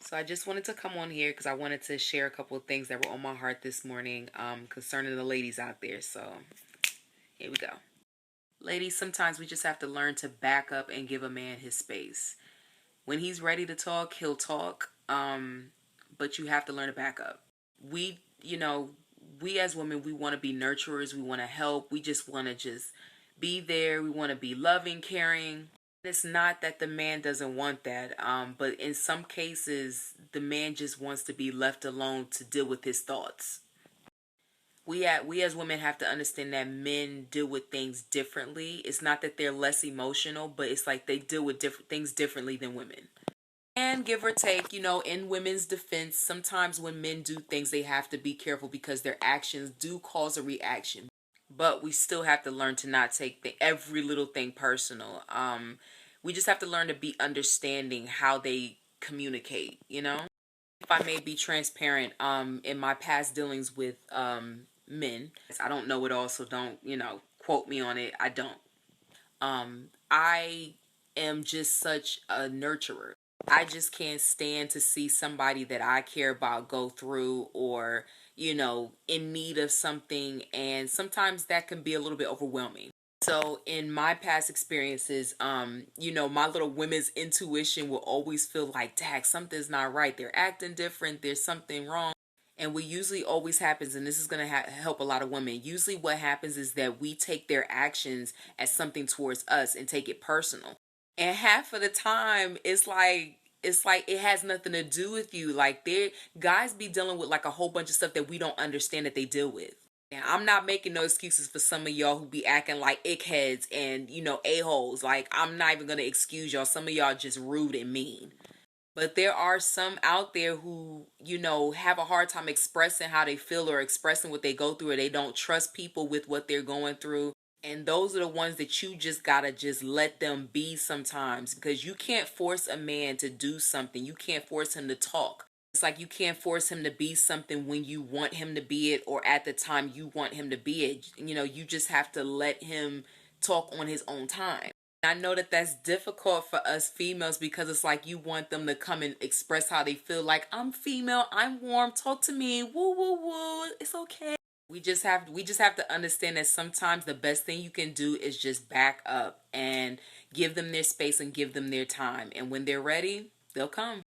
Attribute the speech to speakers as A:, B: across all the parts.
A: So I just wanted to come on here because I wanted to share a couple of things that were on my heart this morning concerning the ladies out there. So here we go. Ladies, sometimes we just have to learn to back up and give a man his space. When he's ready to talk, he'll talk. But you have to learn to back up. We as women, we want to be nurturers. We want to help. We just want to just be there. We want to be loving, caring. It's not that the man doesn't want that, but in some cases, the man just wants to be left alone to deal with his thoughts. We as women have to understand that men deal with things differently. It's not that they're less emotional, but it's like they deal with different things differently than women. And give or take, in women's defense, sometimes when men do things, they have to be careful because their actions do cause a reaction. But we still have to learn to not take every little thing personal. We just have to learn to be understanding how they communicate. If I may be transparent, in my past dealings with men, I don't know it all, so don't, quote me on it. I don't. I am just such a nurturer. I just can't stand to see somebody that I care about go through or, in need of something. And sometimes that can be a little bit overwhelming. So in my past experiences, my little women's intuition will always feel like, dang, something's not right. They're acting different. There's something wrong. And what usually always happens, and this is going to help a lot of women, usually what happens is that we take their actions as something towards us and take it personal. And half of the time, it's like it has nothing to do with you. Like, guys be dealing with like a whole bunch of stuff that we don't understand that they deal with. Now, I'm not making no excuses for some of y'all who be acting like ickheads and, a-holes. Like, I'm not even going to excuse y'all. Some of y'all just rude and mean. But there are some out there who, have a hard time expressing how they feel or expressing what they go through, or they don't trust people with what they're going through. And those are the ones that you just gotta just let them be sometimes, because you can't force a man to do something. You can't force him to talk. It's like you can't force him to be something when you want him to be it or at the time you want him to be it. You just have to let him talk on his own time. I know that that's difficult for us females because it's like you want them to come and express how they feel. Like, I'm female, I'm warm, talk to me, woo woo woo, it's okay. We just have to understand that sometimes the best thing you can do is just back up and give them their space and give them their time. And when they're ready, they'll come.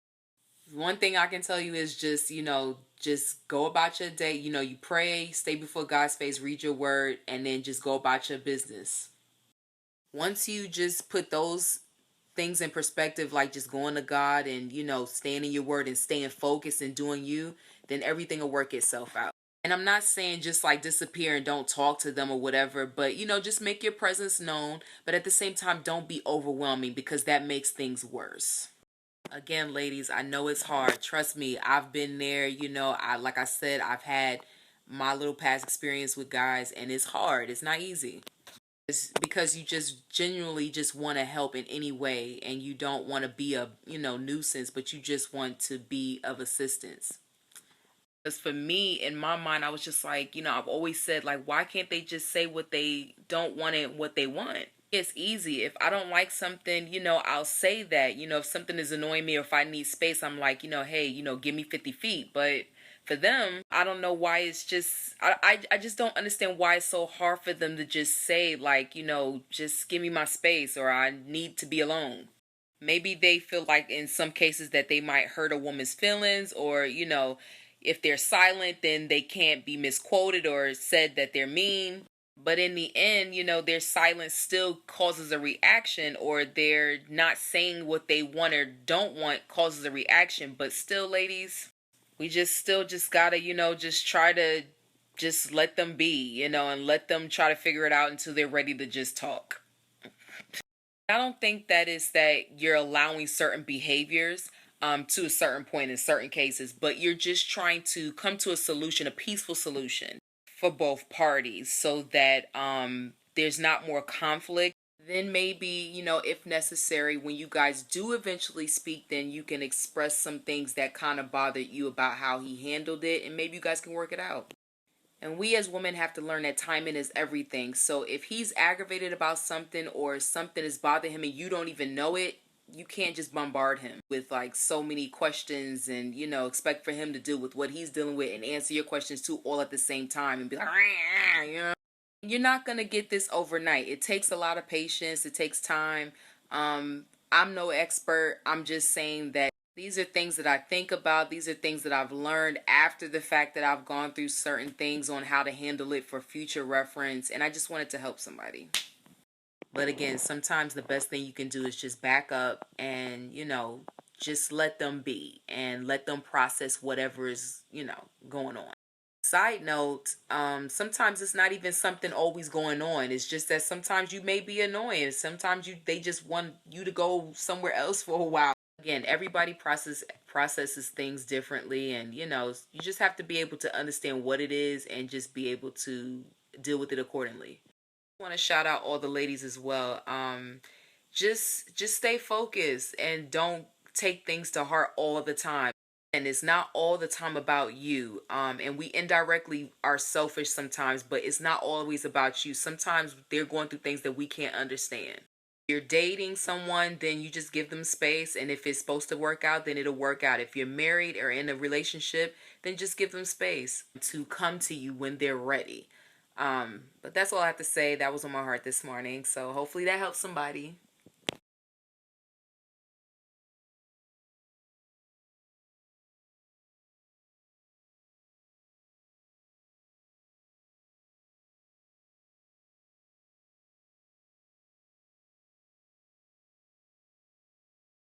A: One thing I can tell you is just go about your day. You pray, stay before God's face, read your word, and then just go about your business. Once you just put those things in perspective, like just going to God and, staying in your word and staying focused and doing you, then everything will work itself out. And I'm not saying just like disappear and don't talk to them or whatever, but, just make your presence known. But at the same time, don't be overwhelming because that makes things worse. Again, ladies, I know it's hard. Trust me, I've been there. Like I said, I've had my little past experience with guys, and it's hard. It's not easy. It's because you just genuinely just want to help in any way, and you don't want to be a nuisance, but you just want to be of assistance. Because for me, in my mind, I was just like, I've always said, like, why can't they just say what they don't want and what they want? It's easy. If I don't like something, I'll say that. If something is annoying me or if I need space, I'm like, hey, give me 50 feet. But for them, I don't know why it's just, I just don't understand why it's so hard for them to just say, like, just give me my space or I need to be alone. Maybe they feel like in some cases that they might hurt a woman's feelings, or, if they're silent, then they can't be misquoted or said that they're mean. But in the end, their silence still causes a reaction, or they're not saying what they want or don't want causes a reaction. But still, ladies, we just gotta, just try to just let them be, and let them try to figure it out until they're ready to just talk. I don't think that is that you're allowing certain behaviors to a certain point in certain cases, but you're just trying to come to a solution, a peaceful solution for both parties so that there's not more conflict. Then maybe, if necessary, when you guys do eventually speak, then you can express some things that kind of bothered you about how he handled it, and maybe you guys can work it out. And we as women have to learn that timing is everything. So if he's aggravated about something or something is bothering him and you don't even know it, you can't just bombard him with like so many questions and, you know, expect for him to deal with what he's dealing with and answer your questions too all at the same time and be like, you know, you're not going to get this overnight. It takes a lot of patience. It takes time. I'm no expert. I'm just saying that these are things that I think about. These are things that I've learned after the fact that I've gone through certain things on how to handle it for future reference. And I just wanted to help somebody. But again, sometimes the best thing you can do is just back up and, you know, just let them be and let them process whatever is, you know, going on. Side note, sometimes it's not even something always going on. It's just that sometimes you may be annoying. Sometimes they just want you to go somewhere else for a while. Again, everybody processes things differently, and you know, you just have to be able to understand what it is and just be able to deal with it accordingly. I want to shout out all the ladies as well. Just stay focused and don't take things to heart all the time. And it's not all the time about you. And we indirectly are selfish sometimes, but it's not always about you. Sometimes they're going through things that we can't understand. If you're dating someone, then you just give them space, and if it's supposed to work out, then it'll work out. If you're married or in a relationship, then just give them space to come to you when they're ready. But that's all I have to say. That was on my heart this morning. So hopefully that helps somebody.